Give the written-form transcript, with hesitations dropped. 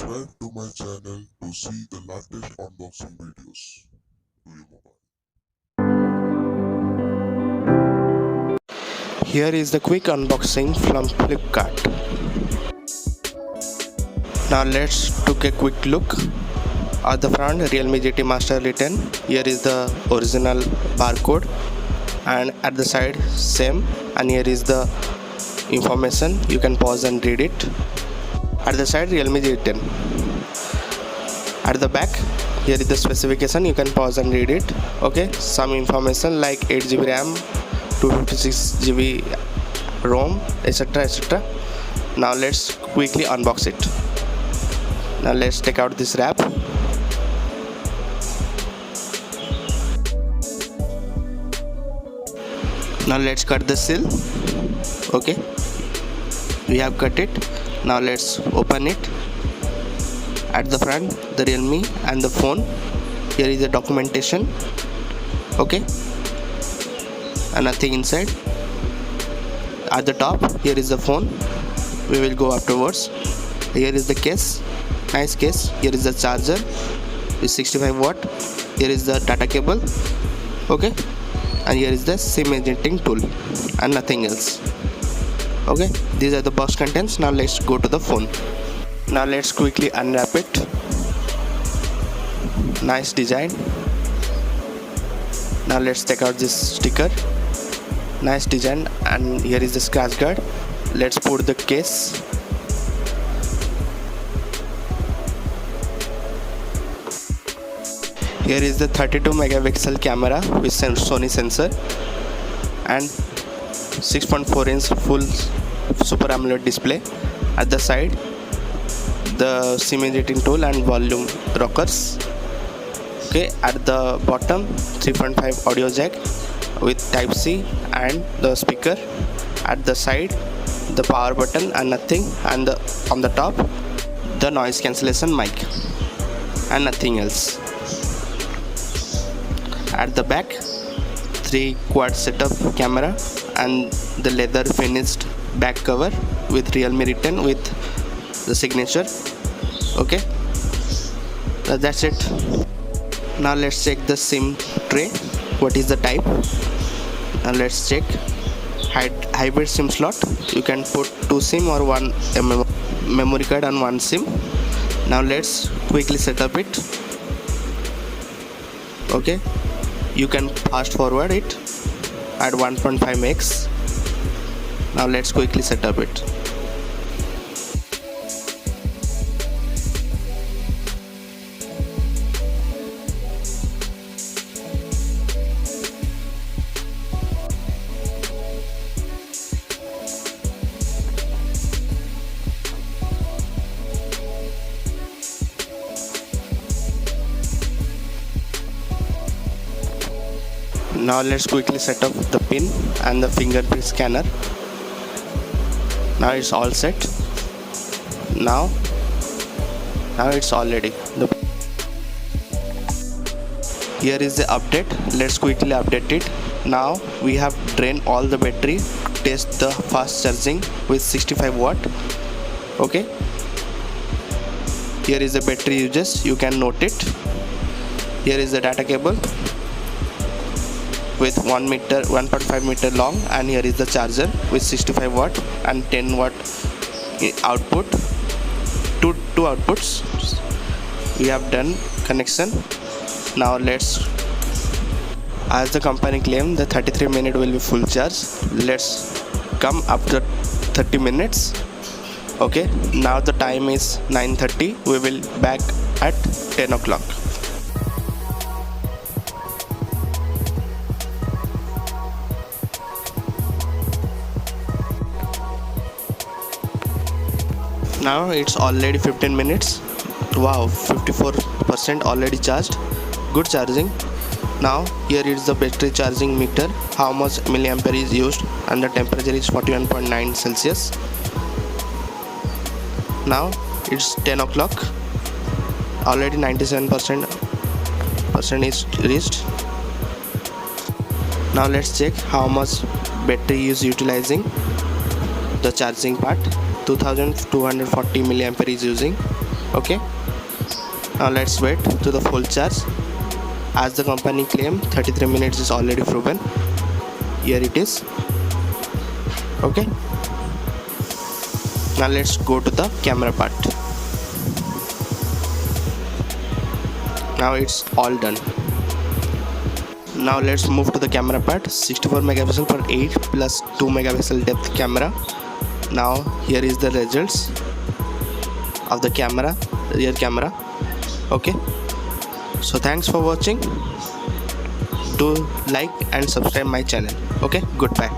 Subscribe to my channel to see the latest unboxing videos to your mobile. Here is the quick unboxing from Flipkart. Now let's take a quick look. At the front, REALME GT Master Edition. Here is the original barcode, and at the side same, and here is the information. You can pause and read it. At the side, REALME GT. At the back, here is the specification. You can pause and read it. Okay, some information like 8GB RAM, 256GB ROM, etc, etc. Now let's quickly unbox it. Now let's take out this wrap. Now let's cut the seal. Okay, we have cut it. Now let's open it. At the front, the Realme and the phone. Here is the documentation. Okay, and nothing inside. At the top, here is the phone. We will go afterwards. Here is the case, nice case. Here is the charger with 65 watt. Here is the data cable. Okay, and here is the SIM editing tool and nothing else. Okay, these are the box contents. Now let's go to the phone. Now let's quickly unwrap it. Nice design. Now let's take out this sticker. Nice design, and here is the scratch guard. Let's put the case. Here is the 32 megapixel camera with Sony sensor and 6.4 inch full Super AMOLED display. At the side, the SIM editing tool and volume rockers. Okay, at the bottom, 3.5 audio jack with Type C and the speaker. At the side, the power button and nothing, and on the top, the noise cancellation mic and nothing else. At the back, 3 quad setup camera and the leather finished back cover with Realme written with the signature. Okay, that's it. Now let's check the SIM tray. What is the type? Now let's check. Hybrid SIM slot. You can put 2 SIM or 1 memory card on 1 SIM. Now let's quickly set up it. Okay, you can fast forward it at 1.5x. Now let's quickly set up it. Now let's quickly set up the pin and the fingerprint scanner. Now it's all set. Now it's all ready. Here is the update. Let's quickly update it. Now we have drained all the battery. Test the fast charging with 65 watt. Okay, here is the battery uses. You can note it. Here is the data cable with 1.5 meter long, and here is the charger with 65 watt and 10 watt output. Two outputs. We have done connection. Now let's, as the company claim, the 33 minutes will be full charge. Let's come after 30 minutes. Okay, now the time is 9:30. We will back at 10 o'clock. Now it's already 15 minutes. Wow, 54% already charged. Good charging. Now here is the battery charging meter. How much milliampere is used, and the temperature is 41.9 Celsius. Now it's 10 o'clock. Already 97% is reached. Now let's check how much battery is utilizing. The charging part, 2240 milliampere is using. Okay, now let's wait to the full charge. As the company claim, 33 minutes is already proven. Here it is. Okay, now let's go to the camera part. Now it's all done. Now let's move to the camera part. 64 megapixel per 8 plus 2 megapixel depth camera. Now here is the results of the camera, rear camera. Okay, so thanks for watching. Do like and subscribe my channel. Okay, goodbye.